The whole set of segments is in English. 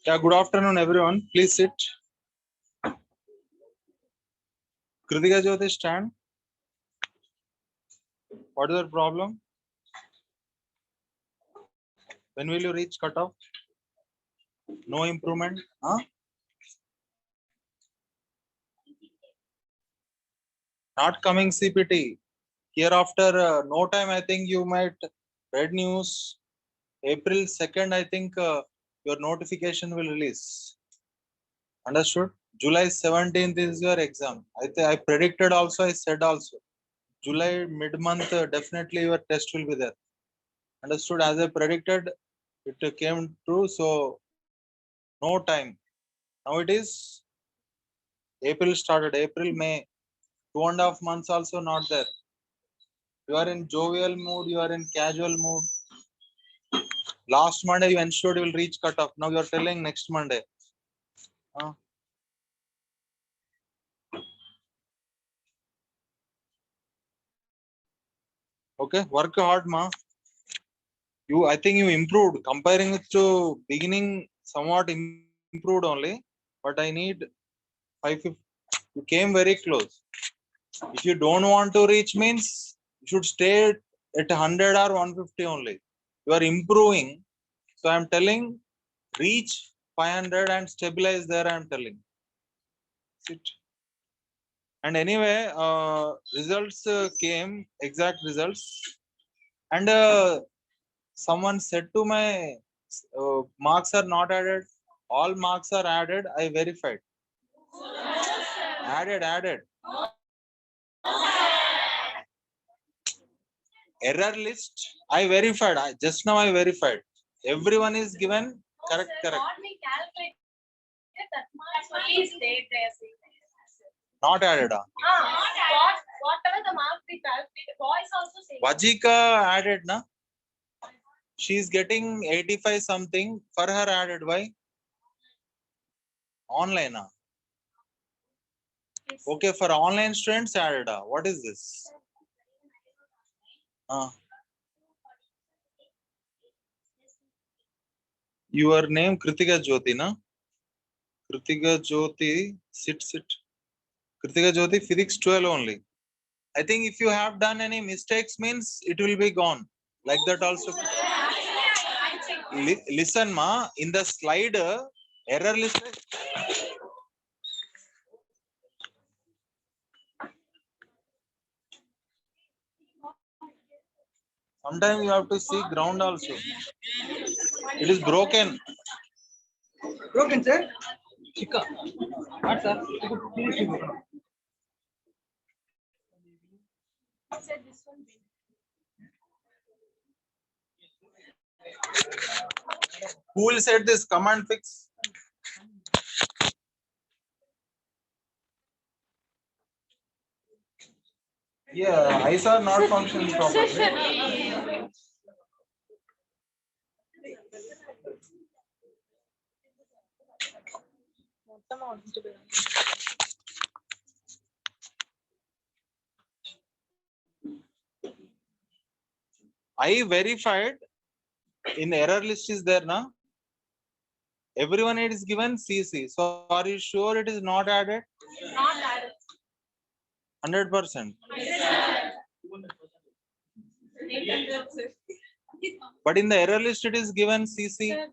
Yeah, good afternoon, everyone. Please sit. Kritika Jyoti, stand. What is the problem? When will you reach cutoff? No improvement? Huh? Not coming CPT. Hereafter, no time, I think you might read news. April 2nd, I think your notification will release. Understood? July 17th is your exam. I predicted also, I said also. July mid-month, definitely your test will be there. Understood? As I predicted, it came true. So, no time. Now it is April started. April, May. 2.5 months also not there. You are in jovial mood. You are in casual mood. Last Monday you ensured you will reach cutoff. Now you are telling next Monday. Okay, work hard, ma. I think you improved. Comparing it to beginning, somewhat improved only. But I need 550. You came very close. If you don't want to reach means you should stay at 100 or 150 only. You are improving. So I am telling reach 500 and stabilize there. I am telling. Sit. And anyway, results came, exact results. And someone said to my marks are not added. All marks are added. I verified. Added. Error list. I verified. Just now I verified. Everyone is given correct. Not added. Whatever the mark we calculated, boys also say. Vajika added, na? She is getting 85 something. For her added, why? Online, na? Okay, for online students added. What is this? Your name Kritika Jyoti, na? Kritika Jyoti, sit. Kritika Jyoti, physics 12 only. I think if you have done any mistakes means it will be gone. Like that also. Listen, ma, in the slide, error list. Sometimes you have to see ground also. It is broken. Broken, sir? Chika. What, sir? Who will set this command fix? Yeah, eyes are not functioning properly. I verified in error list is there now. Everyone it is given CC. So are you sure it is not added? Not added. 100%. But in the error list it is given CC. Sir,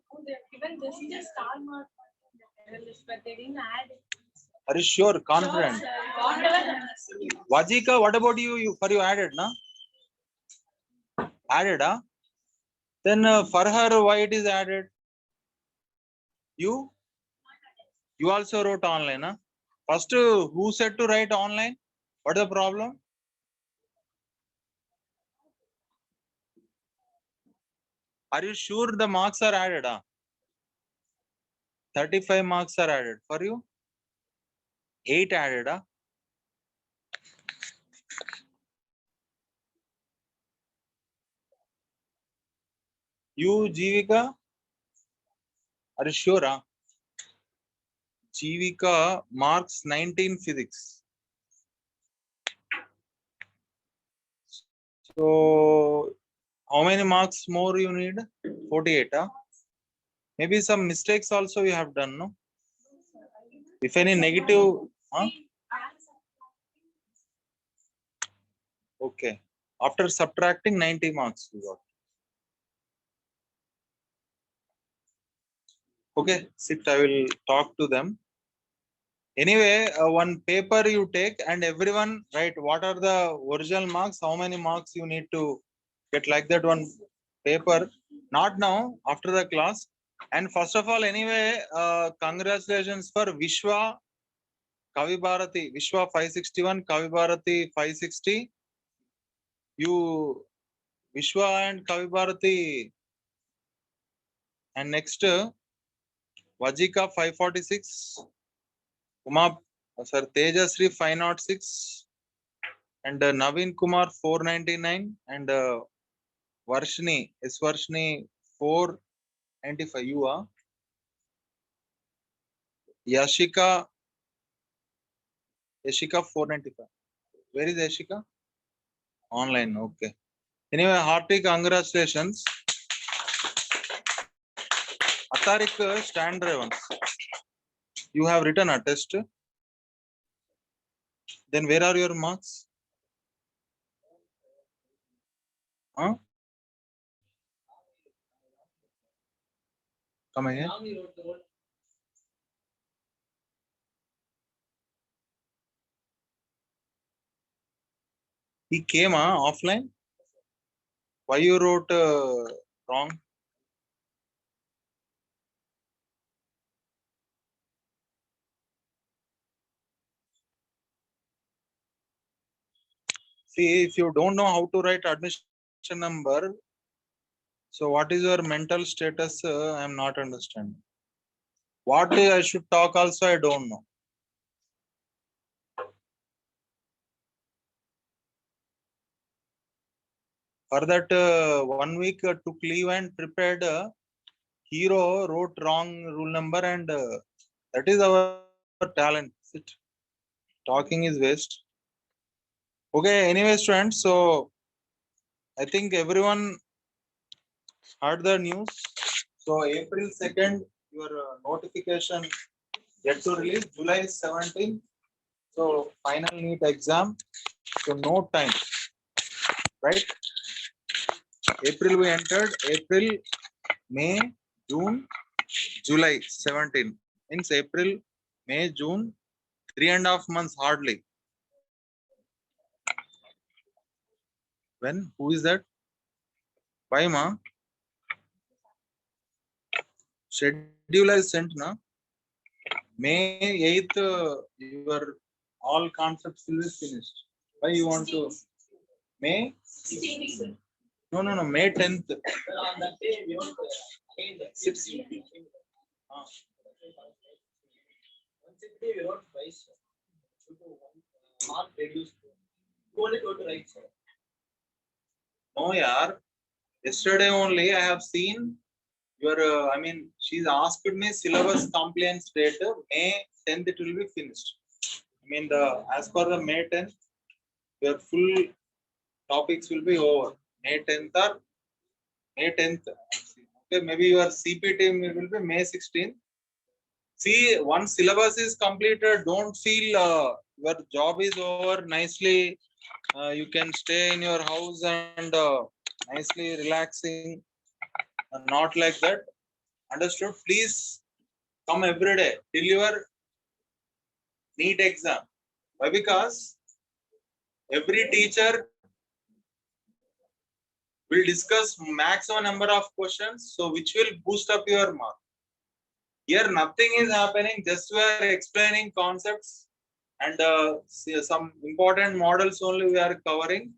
given just star mark error list, but they didn't add it. Are you sure? Confident? Sure, Vajika, what about you? For you added, na? Added, huh? Then for her, why it is added? You also wrote online, huh? First, who said to write online? What is the problem? Are you sure the marks are added? 35 marks are added. For you? 8 added. You, Jivika? Are you sure? Jivika marks 19 physics. So, how many marks more you need? 48. Maybe some mistakes also you have done, no? If any negative, huh? Okay. After subtracting 90 marks, you got. Okay, sit. I will talk to them. Anyway, one paper you take and everyone write what are the original marks, how many marks you need to get, like that one paper. Not now, after the class. And first of all, anyway, congratulations for Vishwa Kavi Bharati, Vishwa 561, Kavi Bharati 560. You, Vishwa and Kavi Bharati. And next, Vajika 546, Uma, sir, Tejasri 506, and Naveen Kumar 499, and Varshni, Varshni 495. You are Yashika 495. Where is Yashika? Online. Okay. Anyway, hearty congratulations. Atarik, stand there once. You have written a test. Then where are your marks? Huh? Come again. He came offline. Why you wrote wrong? See, if you don't know how to write admission number, so what is your mental status? I am not understanding. What I should talk also, I don't know. For that 1 week took leave and prepared. Hero wrote wrong rule number, and that is our talent. Sit. Talking is waste. Okay, anyway, students. So I think everyone heard the news. So April 2nd, your notification yet to release. July 17th. So final NEET exam. So no time, right? April we entered. April, May, June, July 17. Means April, May, June, 3.5 months hardly. When? Who is that? Why, ma? Schedule is sent, na? May 8th, your all concepts will be finished. Why you want to? May? No, May 10th. 6th. No, yaar. Yesterday only I have seen your, she's asked me syllabus compliance date. May 10th it will be finished. As per the May 10th, your full topics will be over. May 10th or May 10th. Okay, maybe your CP team will be May 16th. See, once syllabus is completed, don't feel your job is over. Nicely, you can stay in your house and nicely relaxing. Not like that. Understood? Please come every day till your NEET exam. Why? Because every teacher will discuss maximum number of questions, so which will boost up your mark. Here nothing is happening, just we are explaining concepts and some important models only we are covering.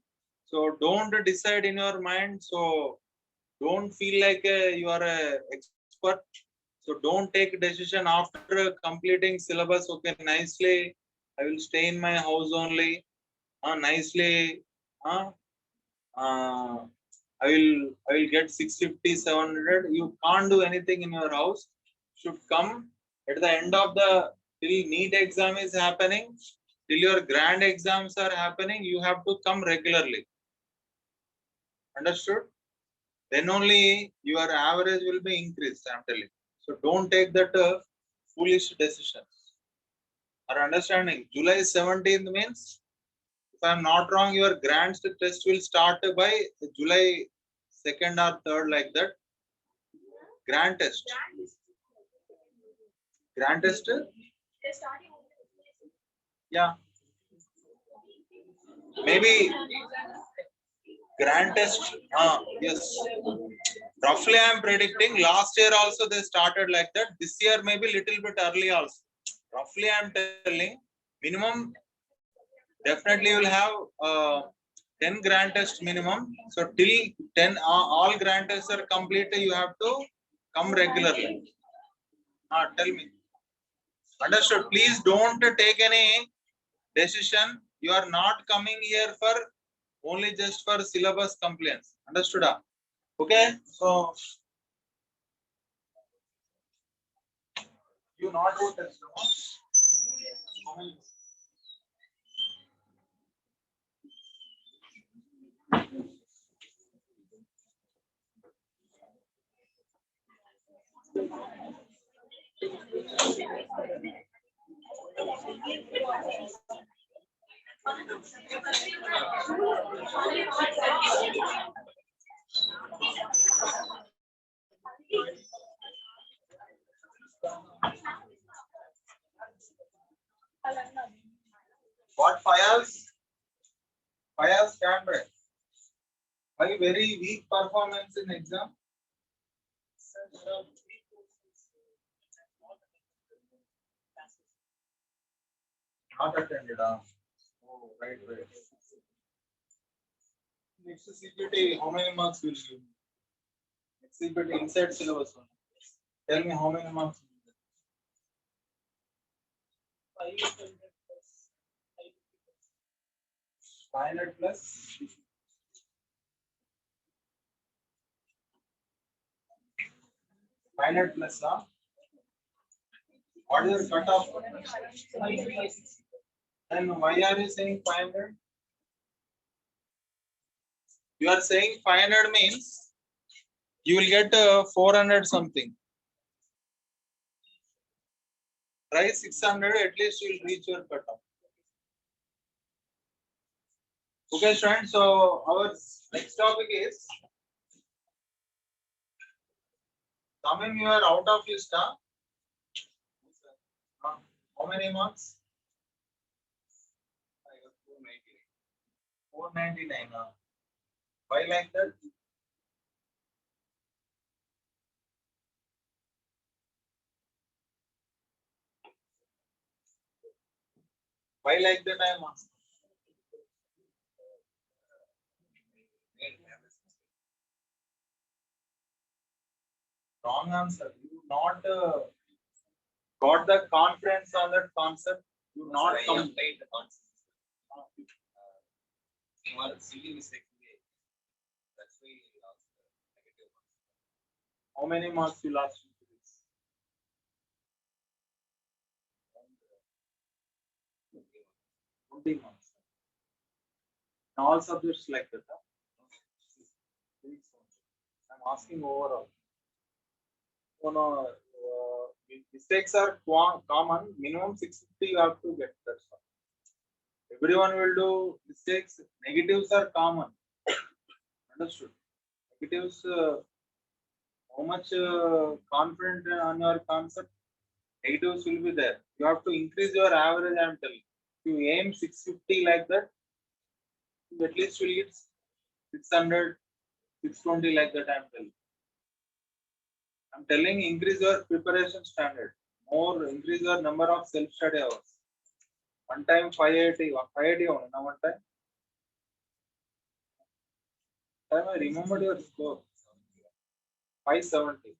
So don't decide in your mind. So don't feel like you are an expert. So don't take decision after completing syllabus. Okay, nicely, I will stay in my house only. Nicely, I will get 650, 700. You can't do anything in your house. Should come at the end of the till NEET exam is happening, till your grand exams are happening. You have to come regularly. Understood? Then only your average will be increased. I'm telling. So don't take that foolish decisions. Are understanding? July 17th means, if I am not wrong, your grand test will start by July 2nd or 3rd, like that. Grand test. Grand test? Yeah. Maybe grand test. Yes. Roughly, I am predicting. Last year also they started like that. This year maybe little bit early also. Roughly, I am telling. Minimum, definitely you will have 10 grand test minimum. So till 10, all grand tests are complete, you have to come regularly. Tell me. Understood. Please don't take any decision. You are not coming here for only just for syllabus compliance. Understood? Okay. So you not do test. What fires? Fires standard. Why very weak performance in exam? Not attended. Oh, right. Next CPT, how many marks will you? Next CPT inside syllabus one. Tell me how many marks? 500 plus. 500 plus, What is your cutoff? Then why are you saying 500? You are saying 500 means you will get 400 something. Try 600, at least you will reach your cutoff. Okay, students. So our next topic is coming. You are out of list. How many marks? 499. Why like that? Why like that? I am asking. Wrong answer. You not got the confidence on that concept. You not complete the concept. You are silly mistake. That's why you lost negative marks. How many marks you lost? 20 marks. In all subjects like that. I'm asking overall. Oh, no, mistakes are common. Minimum 650 you have to get. That's all. Everyone will do mistakes. Negatives are common. Understood. Negatives, how much confident on your concept, negatives will be there. You have to increase your average, I am telling. If you aim 650 like that, at least you will get 600, 620 like that, I am telling. I'm telling increase your preparation standard. More, increase your number of self-study hours. One time 580 only, now one time. I remembered your score. 570.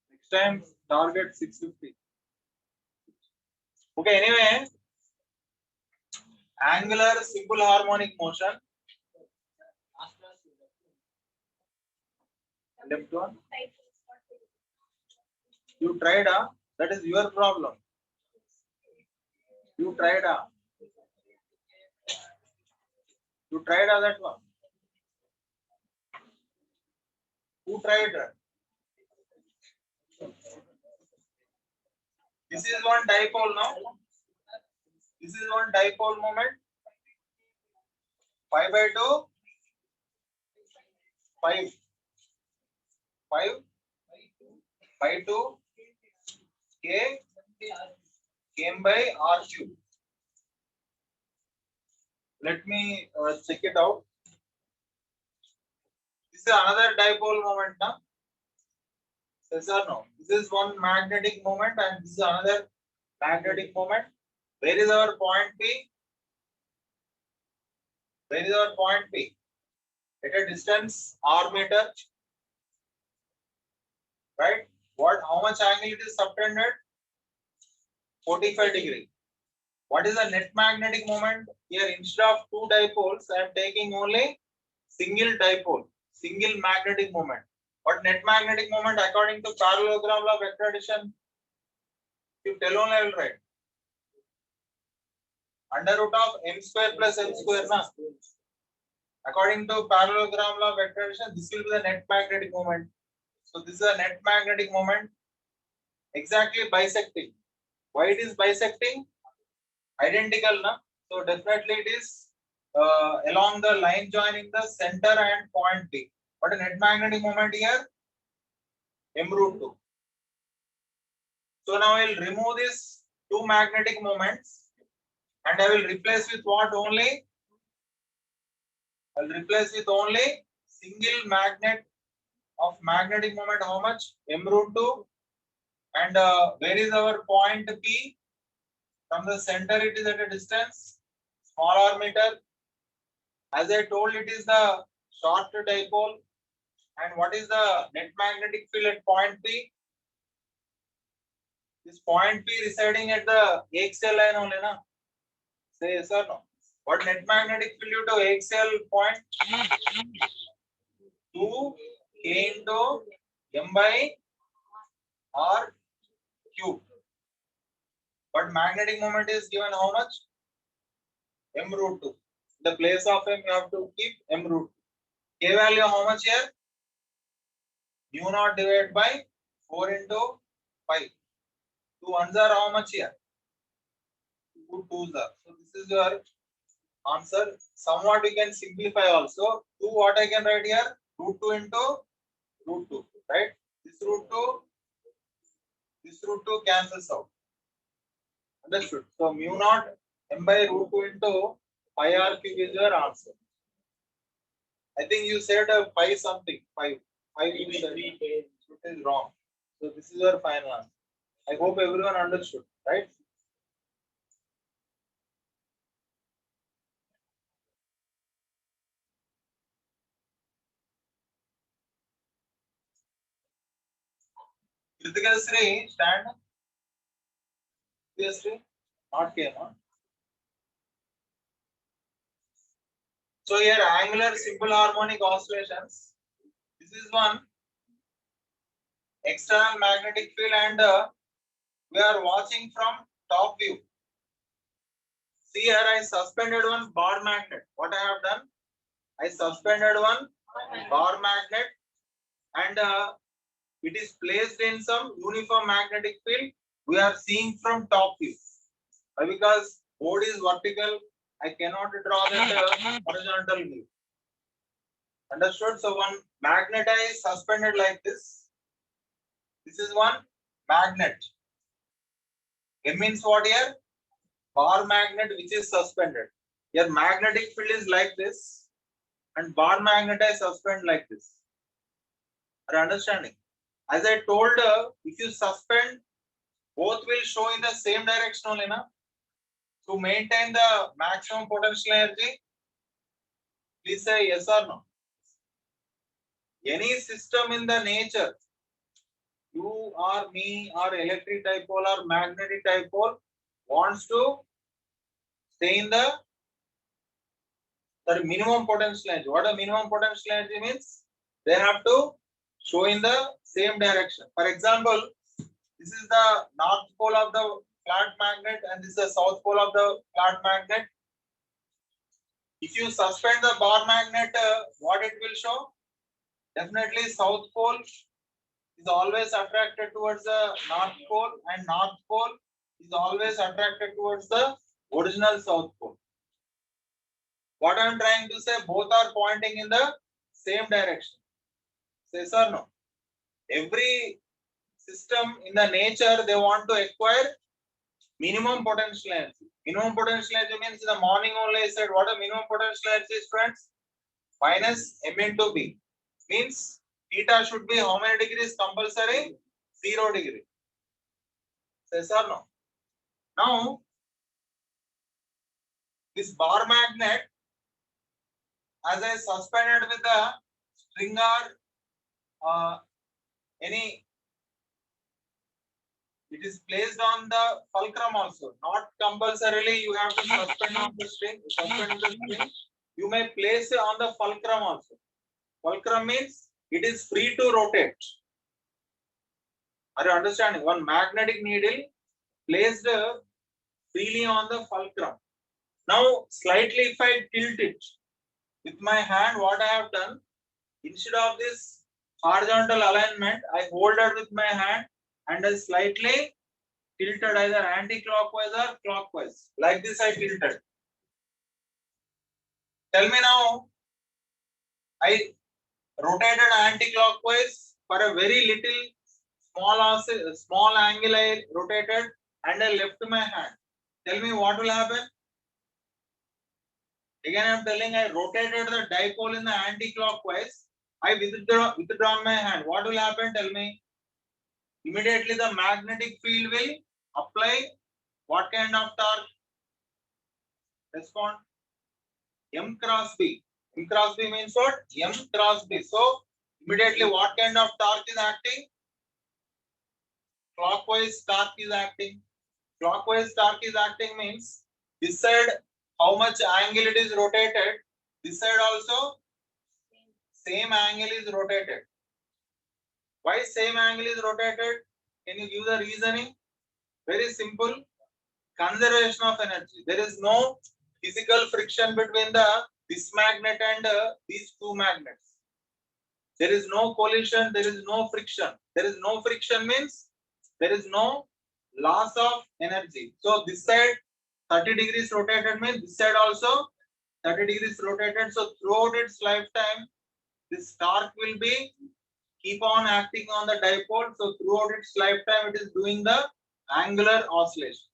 Next time target 650. Okay, anyway, angular simple harmonic motion. Left one. You tried, that is your problem. You tried, you tried that one. Who tried? This is one dipole now. This is one dipole moment. 5 by 2, 5 by 2 k came by r cube. Let me check it out. This is another dipole moment now. Yes or no? This is one magnetic moment and this is another magnetic moment. Where is our point P? Where is our point P? At a distance r meter, right? What? How much angle it is subtended? 45 degree. What is the net magnetic moment? Here, instead of two dipoles, I am taking only single dipole, single magnetic moment. What net magnetic moment according to parallelogram law of vector addition? You tell only I will write. Under root of m square plus m square, na? According to parallelogram law of vector addition, this will be the net magnetic moment. So this is a net magnetic moment exactly bisecting. Why it is bisecting? Identical, na? So definitely it is along the line joining the center and point P. What a net magnetic moment here? M root 2. So now I will remove these two magnetic moments and I will replace with what only? I will replace with only single magnet of magnetic moment. How much? M root 2. And where is our point P? From the center it is at a distance small r meter. As I told, it is the short dipole. And what is the net magnetic field at point P? This point P residing at the axial line only, na? Say yes or no? What net magnetic field due to axial point? 2 k into m by r cube. But magnetic moment is given how much? M root 2. The place of m you have to keep m root 2. K value how much here? Mu naught divided by 4 into 5. 2 ones are how much here? 2 twos are. So this is your answer. Somewhat we can simplify also. 2 what I can write here? Root 2 into root 2. Right? This root 2 cancels out. Understood? So mu naught m by root 2 into pi r cube is your answer. I think you said pi something. 5 you said. It is wrong. So this is your final answer. I hope everyone understood, right? Kritika Sri, stand. Kritika Sri, not came, huh? So here angular simple harmonic oscillations. This is one external magnetic field and we are watching from top view. See here I suspended one bar magnet. What I have done? I suspended one bar magnet and it is placed in some uniform magnetic field. We are seeing from top view. Because board is vertical, I cannot draw that horizontal view. Understood? So one magnet is suspended like this. This is one magnet. It means what here? Bar magnet which is suspended. Your magnetic field is like this and bar magnet is suspended like this. Are understanding? As I told, if you suspend, both will show in the same direction only, na? To maintain the maximum potential energy, please say yes or no. Any system in the nature, you or me or electric dipole or magnetic dipole wants to stay in the minimum potential energy. What a minimum potential energy means? They have to show in the same direction. For example, this is the north pole of the flat magnet and this is the south pole of the flat magnet. If you suspend the bar magnet, what it will show? Definitely south pole is always attracted towards the north pole and north pole is always attracted towards the original south pole. What I am trying to say, both are pointing in the same direction. Yes or no? Every system in the nature, they want to acquire minimum potential energy. Minimum potential energy means in the morning only I said what a minimum potential energy is, friends? Minus m into b. Means theta should be how many degrees compulsory? 0 degree. Yes or no? Now, this bar magnet, as I suspended with the string or any, it is placed on the fulcrum also. Not compulsorily you have to suspend on the string. Suspend the string. You may place it on the fulcrum also. Fulcrum means it is free to rotate. Are you understanding? One magnetic needle placed freely on the fulcrum. Now, slightly if I tilt it with my hand, what I have done, instead of this horizontal alignment, I hold it with my hand and I slightly tilted either anti-clockwise or clockwise. Like this I tilted. Tell me now, I rotated anti-clockwise for a very little small angle I rotated and I left my hand. Tell me what will happen? Again I am telling I rotated the dipole in the anti-clockwise. I withdrawn my hand. What will happen? Tell me. Immediately the magnetic field will apply what kind of torque? Respond. M cross B. M cross B means what? M cross B. So immediately what kind of torque is acting? Clockwise torque is acting. Clockwise torque is acting means this side how much angle it is rotated. This side also same angle is rotated. Why same angle is rotated? Can you give the reasoning? Very simple. Conservation of energy. There is no physical friction between this magnet and these two magnets. There is no collision. There is no friction. There is no friction means there is no loss of energy. So this side 30 degrees rotated means this side also 30 degrees rotated. So throughout its lifetime, this torque will be keep on acting on the dipole. So throughout its lifetime, it is doing the angular oscillations.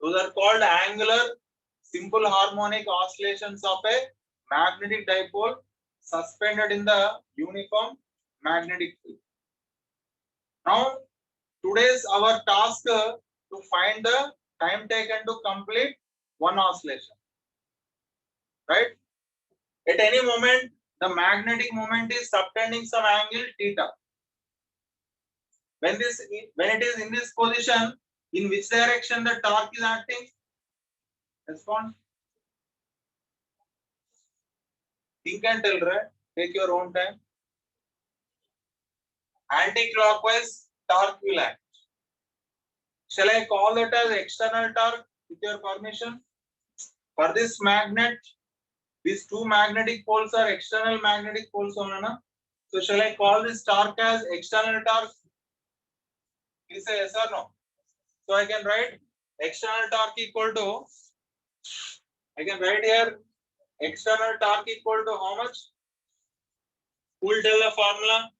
Those are called angular simple harmonic oscillations of a magnetic dipole suspended in the uniform magnetic field. Now, today's our task to find the time taken to complete one oscillation. Right? At any moment, the magnetic moment is subtending some angle theta. When it is in this position, in which direction the torque is acting? Respond. Think and tell, right? Take your own time. Anti-clockwise torque will act. Shall I call it as external torque with your permission? For this magnet, these two magnetic poles are external magnetic poles only. So shall I call this torque as external torque? Please say yes or no. So I can write external torque equal to, I can write here external torque equal to how much? Who will tell the formula?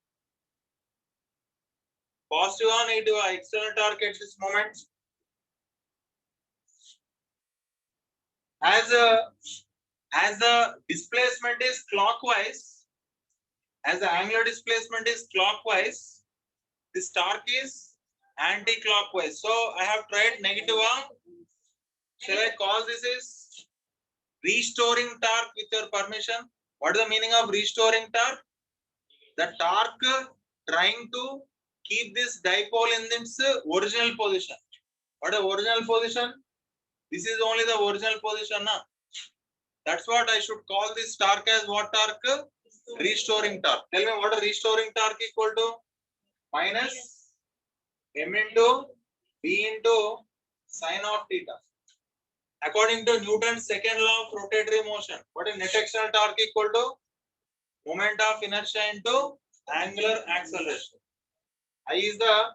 Positive or negative external torque at this moment? As the displacement is clockwise, as the angular displacement is clockwise, this torque is anti-clockwise. So I have tried negative arm. Shall I call this is restoring torque with your permission? What is the meaning of restoring torque? The torque trying to keep this dipole in its original position. What is the original position? This is only the original position. That's what I should call this torque as what torque? Restoring torque. Tell me what a restoring torque equal to? Minus m into b into sine of theta. According to Newton's second law of rotatory motion, what is net external torque equal to? Moment of inertia into angular acceleration. I is the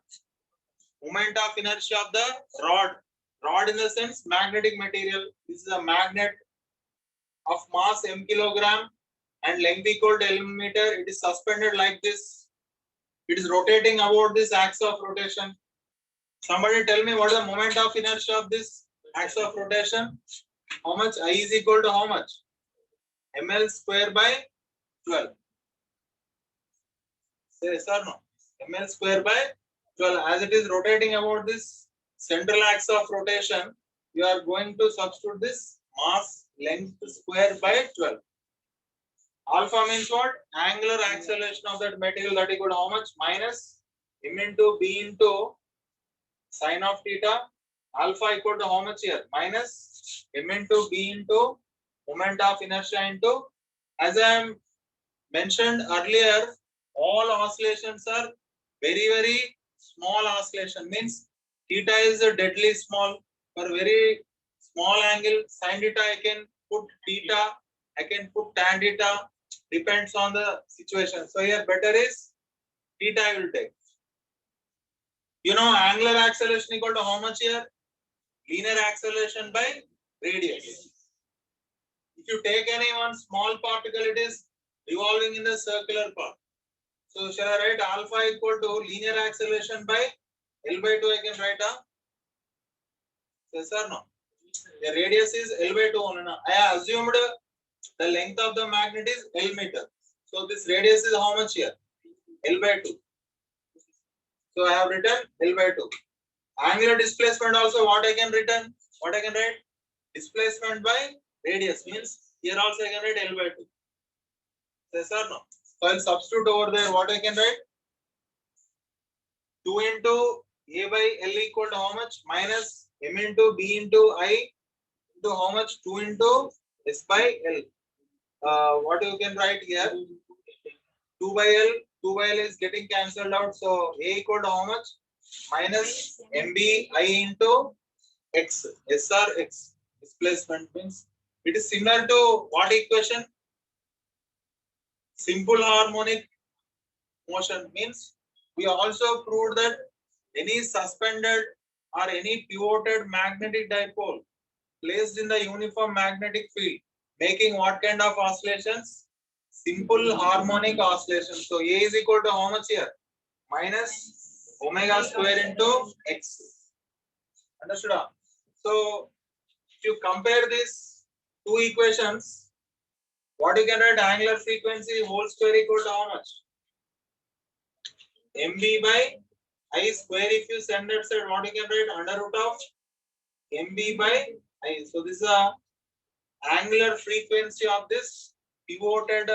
Moment of inertia of the rod. Rod in the sense magnetic material. This is a magnet of mass m kilogram and length equal to L meter. It is suspended like this. It is rotating about this axis of rotation. Somebody tell me what is the moment of inertia of this axis of rotation? How much? I is equal to how much? ml square by 12. Say yes or no? ml square by 12. As it is rotating about this central axis of rotation, you are going to substitute this mass length square by 12. Alpha means what? Angular acceleration of that material, that equal to how much? Minus m into b into sine of theta. Alpha equal to how much here? Minus m into b into moment of inertia into, as I am mentioned earlier, all oscillations are very small oscillation. Means theta is deadly small. For very small angle sin theta, I can put theta, I can put tan theta, depends on the situation. So here better is theta I will take. You know, angular acceleration equal to how much here? Linear acceleration by radius. If you take any one small particle, it is revolving in the circular path. So shall I write alpha equal to linear acceleration by L by 2? I can write a. Yes or no? The radius is L by 2 only. I assumed the length of the magnet is L meter. So this radius is how much here? L by 2. So I have written L by 2. Angular displacement also what I can written? What I can write? Displacement by radius means here also I can write L by 2. Yes or no? So I'll substitute over there what I can write? 2 into A by L equal to how much? Minus M into B into I into how much? 2 into S by L. What you can write here? 2 by L. 2 by L is getting cancelled out. So A equal to how much? Minus MB I into X. S or X. Displacement means it is similar to what equation? Simple harmonic motion means we also proved that any suspended or any pivoted magnetic dipole placed in the uniform magnetic field making what kind of oscillations? Simple harmonic oscillation. So A is equal to how much here? Minus omega square into X. Understood? So if you compare these two equations, what you can write? Angular frequency whole square equal to how much? MB by I square. If you send that side, what you can write? Under root of MB by I. So this is a angular frequency of this pivoted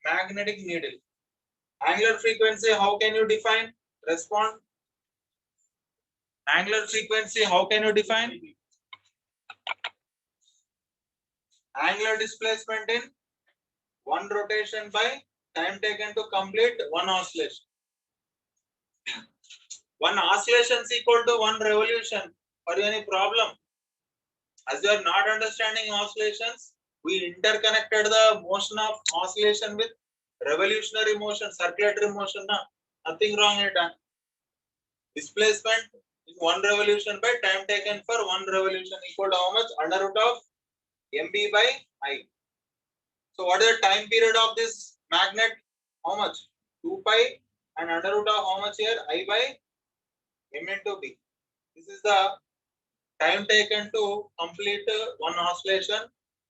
magnetic needle. Angular frequency, how can you define? Respond. Angular frequency, how can you define? Angular displacement in one rotation by time taken to complete one oscillation. One oscillation is equal to one revolution. Are you any problem? As you are not understanding oscillations, we interconnected the motion of oscillation with revolutionary motion, circulatory motion. Nothing wrong here. Displacement in one revolution by time taken for one revolution equal to how much? Under root of MB by I. So what is the time period of this magnet? How much? 2 pi and under root of how much here? I by M into B. This is the time taken to complete one oscillation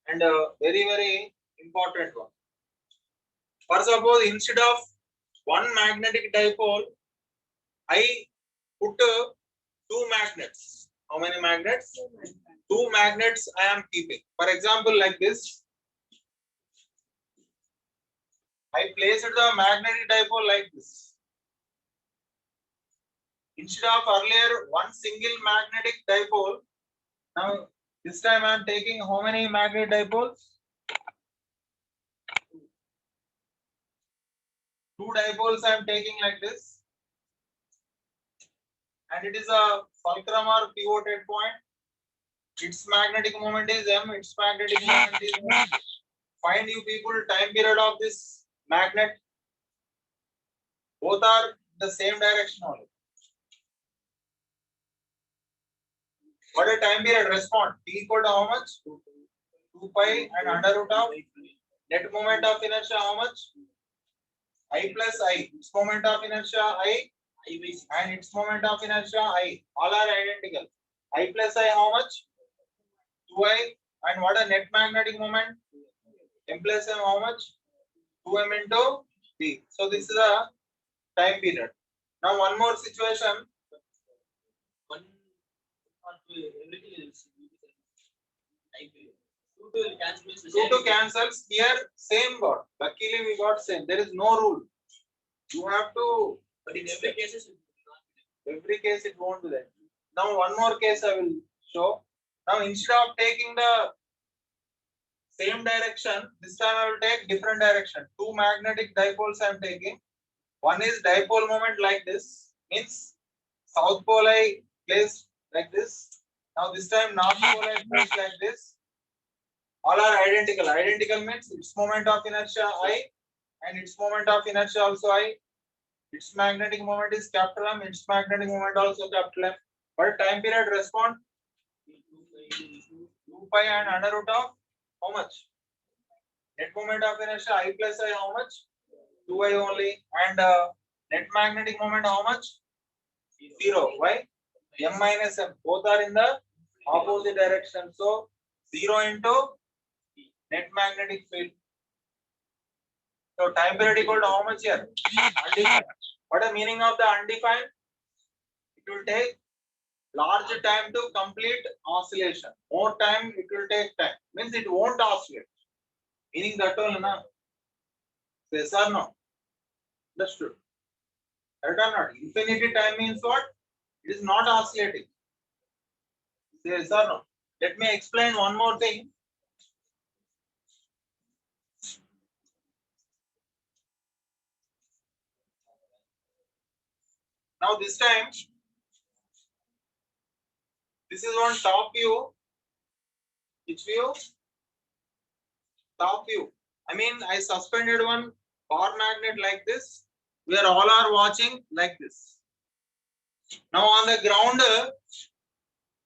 and a very important one. For suppose instead of one magnetic dipole, I put two magnets. How many magnets? Two magnets I am keeping. For example, like this. I placed the magnetic dipole like this. Instead of earlier one single magnetic dipole, now this time I am taking how many magnetic dipoles? Two dipoles I am taking like this. And it is a fulcrum or pivoted point. Its magnetic moment is M, its magnetic moment is M. Find you people time period of this magnet. Both are the same direction only. What a time period? Respond. T equal to how much? 2 pi and under root of net moment of inertia how much? I plus I. Its moment of inertia I and its moment of inertia I. All are identical. I plus I how much? 2I. And what a net magnetic moment? M plus M how much? 2M into B. So this is a time period. Now one more situation. One or two, everything else. Two to cancels here, same got. Luckily we got same. There is no rule. You have to. But in every case it won't be there. Now one more case I will show. Now instead of taking the same direction, this time I will take different direction. Two magnetic dipoles I am taking. One is dipole moment like this, means south pole I place like this. Now this time north pole I place like this. All are identical. Identical means its moment of inertia I and its moment of inertia also I. Its magnetic moment is capital M. Its magnetic moment also capital M. But time period respond 2 pi and under root of how much? Net moment of inertia I plus I how much? 2I only. And net magnetic moment how much? 0. Why? M minus M. Both are in the opposite direction. So 0 into net magnetic field. So time period equal to how much here? Undefined. What the meaning of the undefined? It will take large time to complete oscillation. More time it will take time. Means it won't oscillate. Meaning that all, na? Yes or no? Understood. Right or not? Infinity time means what? It is not oscillating. Yes or no? Let me explain one more thing. Now this time, this is one top view. Which view? Top view. I mean, I suspended one bar magnet like this, where all are watching like this. Now on the ground,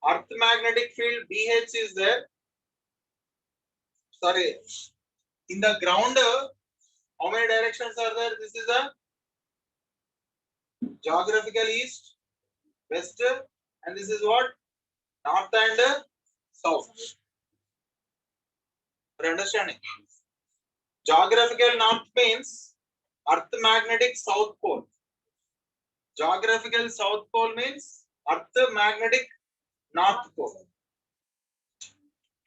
earth magnetic field BH is there. Sorry, in the ground, how many directions are there? This is a geographical east, west, and this is what? North and south. For understanding. Geographical north means earth magnetic south pole. Geographical south pole means earth magnetic north pole.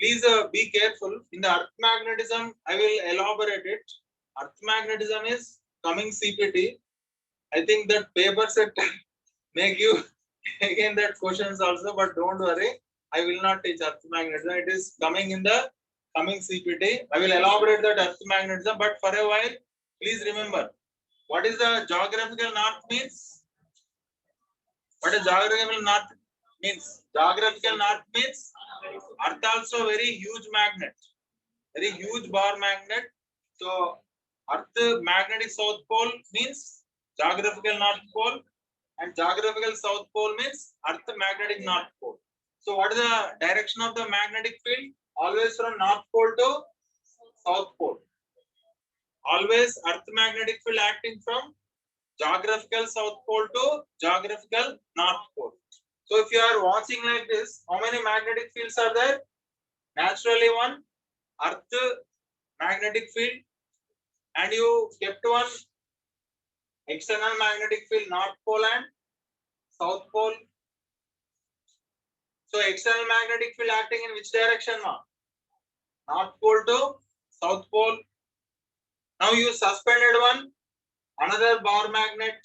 Please be careful. In the earth magnetism, I will elaborate it. Earth magnetism is coming CPT. I think that paper set make you again that questions also, but don't worry. I will not teach earth magnetism. It is coming in the coming CPT. I will elaborate that earth magnetism, but for a while, please remember what is the geographical north means. What is geographical north means? Geographical north means earth also very huge magnet, very huge bar magnet. So earth magnetic south pole means geographical north pole, and geographical south pole means earth magnetic north pole. So what is the direction of the magnetic field? Always from north pole to south pole. Always earth magnetic field acting from geographical south pole to geographical north pole. So if you are watching like this, how many magnetic fields are there? Naturally one earth magnetic field, and you kept one external magnetic field north pole and south pole. So external magnetic field acting in which direction now? North pole to south pole. Now you suspended one another bar magnet,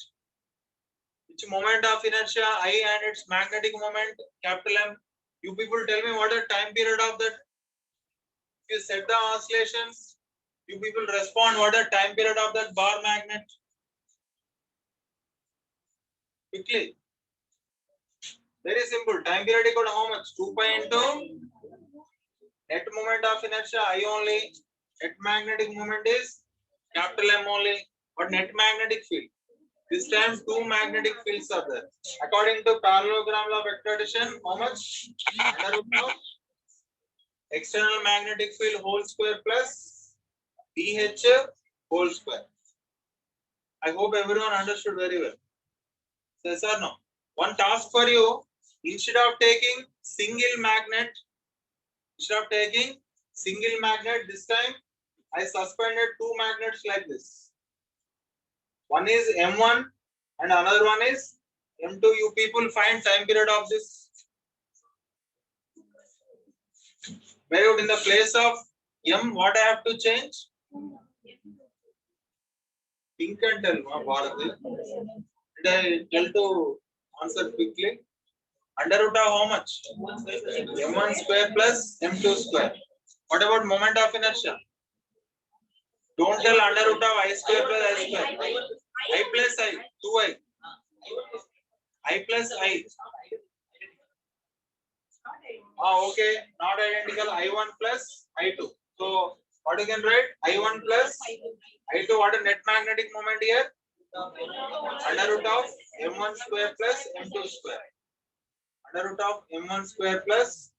which moment of inertia I and its magnetic moment capital M. You people tell me what is the time period of that. If you set the oscillations, you people respond what is the time period of that bar magnet. Quickly. Very simple. Time period equal to how much? 2 pi into net moment of inertia I only. Net magnetic moment is capital M only. But net magnetic field. This time two magnetic fields are there. According to parallelogram law of vector addition, how much? Under root of external magnetic field whole square plus BH whole square. I hope everyone understood very well. Yes or no? One task for you, instead of taking single magnet, this time I suspended two magnets like this. One is M1 and another one is M2. You people find time period of this. Very good. In the place of M, what I have to change? Think and tell. Did I tell to answer quickly? Under root of how much? M1 square plus M2 square. What about moment of inertia? Don't tell under root of I square plus I square. I plus I, 2I. I plus I. Okay, not identical. I1 plus I2. So, what you can write? I1 plus I2. What is net magnetic moment here? Under root of M1 square plus M2 square. Under root of M1 square plus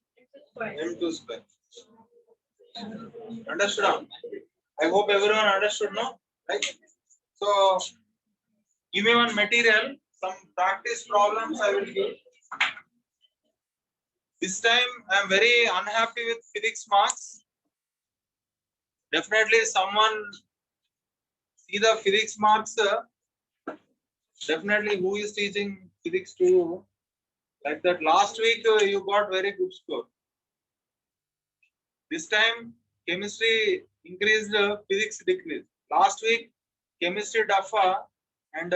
M2 square. Understood? I hope everyone understood, no? Right? So, give me one material. Some practice problems I will give. This time I am very unhappy with physics marks. Definitely someone see the physics marks. Definitely who is teaching physics to you. Like that last week you got very good score. This time chemistry increased, physics decreased. Last week chemistry duffa and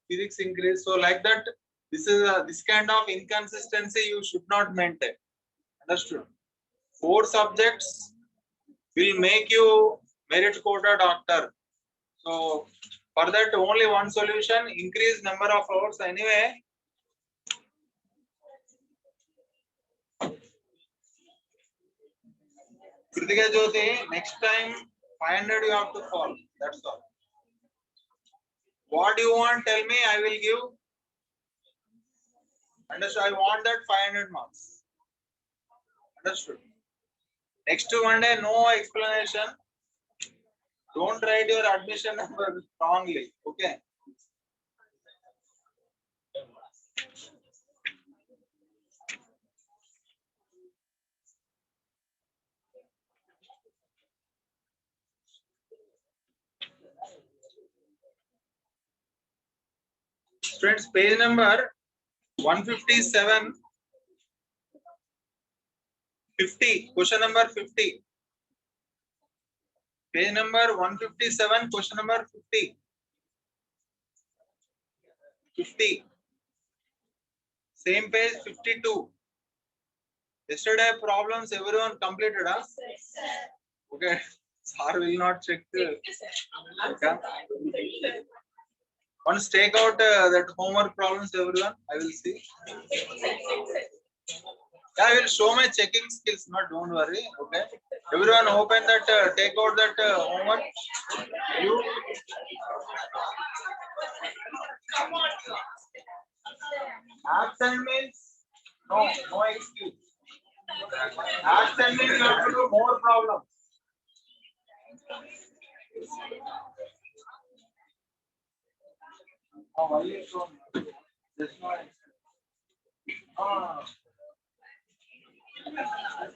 physics increased. So like that, this is this kind of inconsistency you should not maintain. Understood? 4 subjects will make you merit quota doctor. So for that only one solution, increase number of hours. Anyway, Kritika Jyoti, next time 500 you have to follow. That's all. What do you want? Tell me. I will give. Understood? I want that 500 marks. Understood? Next one day, no explanation. Don't write your admission number wrongly. Okay. Students, page number 157, 50, question number 50. Page number 157, question number 50. 50. Same page 52. Yesterday problems everyone completed, huh? Okay. Sir will not check. Okay. Once take out that homework problems, everyone. I will see. Yeah, I will show my checking skills. Not, don't worry. Okay. Everyone open that. Take out that homework. You. Absent means no excuse. Absent means you have to do more problems. Oh, why you so? There's no answer.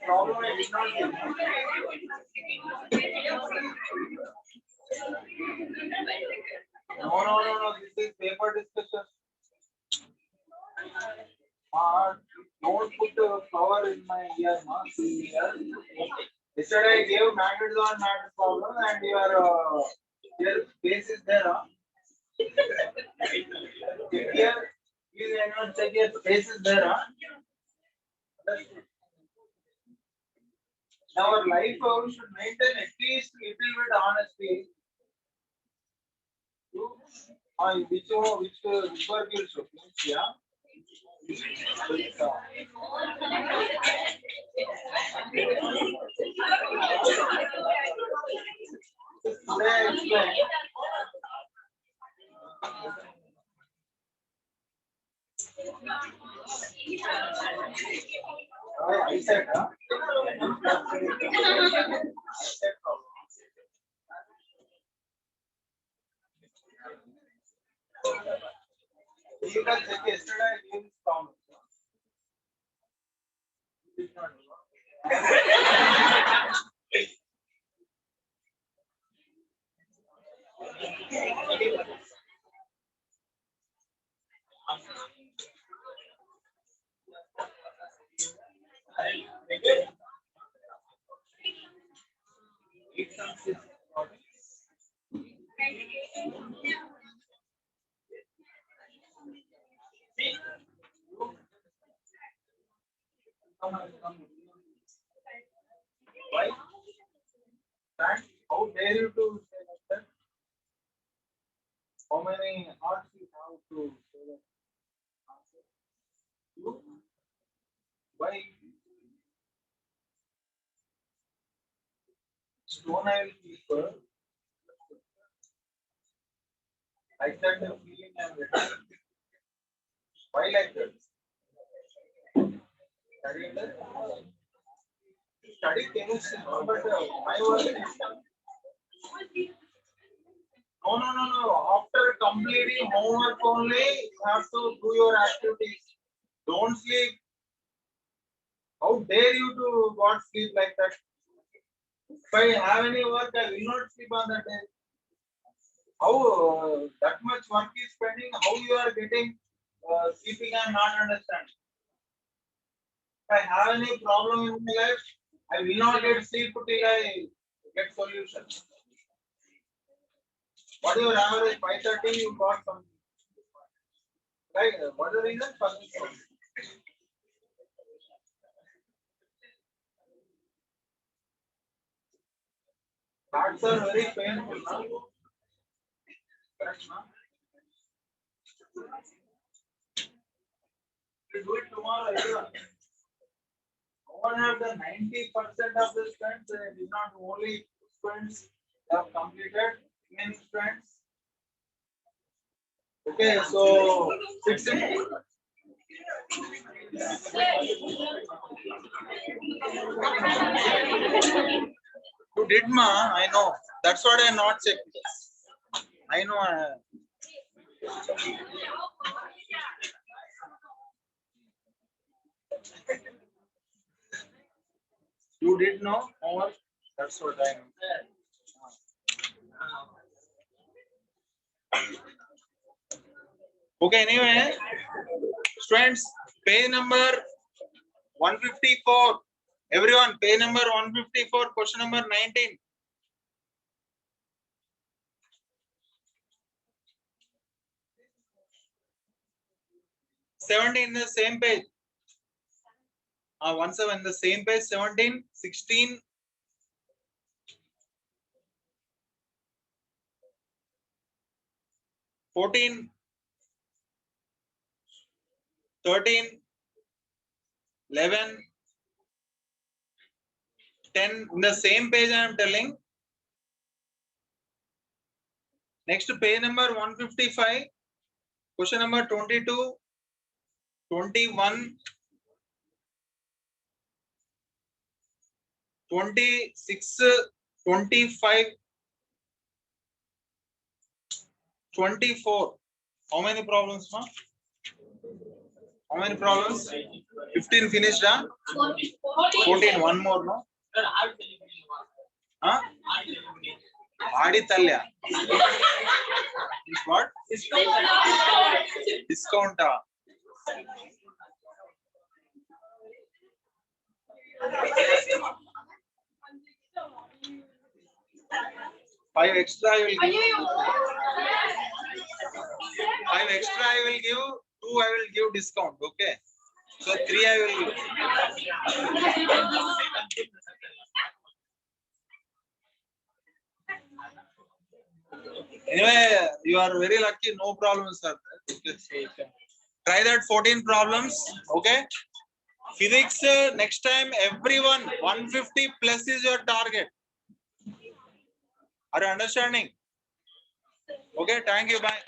Problem is not here. No. This is paper discussion. Don't put a flower in my ear, ma. Yesterday I gave magnets on matter problem and your face is there, huh? Here, please anyone check your face is there, huh? In our life, we should maintain at least little bit honesty. Which work you should yeah. Today I explain. I said, huh? You can check yesterday I gave this problem. Why? That, how dare you to say like that? How many hearts you have to say that answer? You? Why? Stone I will keep like that the feeling I am getting. Why like that? Study chemistry, no, but my work is no. After completing homework only, you have to do your activities. Don't sleep. How dare you to not sleep like that? If I have any work, I will not sleep on that day. How that much work is spending? How you are getting sleeping? I am not understanding. If I have any problem in my life, I will not get sleep till I get solution. What is your average? 5:30 you got something. Right? What is the reason for this? Hearts are very painful. No? Correct, no? You do it tomorrow. Everyone. No one have the 90% of the students. It is not only students have completed. Many students. Okay, so 16. You did, ma? I know. That's what I not checked. I know. You did know homework? That's what I know. Okay, anyway, students, page number 154. Everyone, page number 154, question number 19. In the same page. 17 the same page, 17, 16. 14, 13, 11, 10 in the same page I am telling. Next page number 155, question number 22, 21, 26, 25, 24. How many problems, ma? How many problems? 15 finished, huh? 14, one more, no? Huh? Aditalya. What? Discount. 5 extra I will give. 5 extra I will give. 2 I will give discount. Okay. So 3 I will give. Anyway, you are very lucky. No problems, sir. Try that 14 problems. Okay. Physics, next time, everyone, 150 plus is your target. Are you understanding? Okay, thank you. Bye.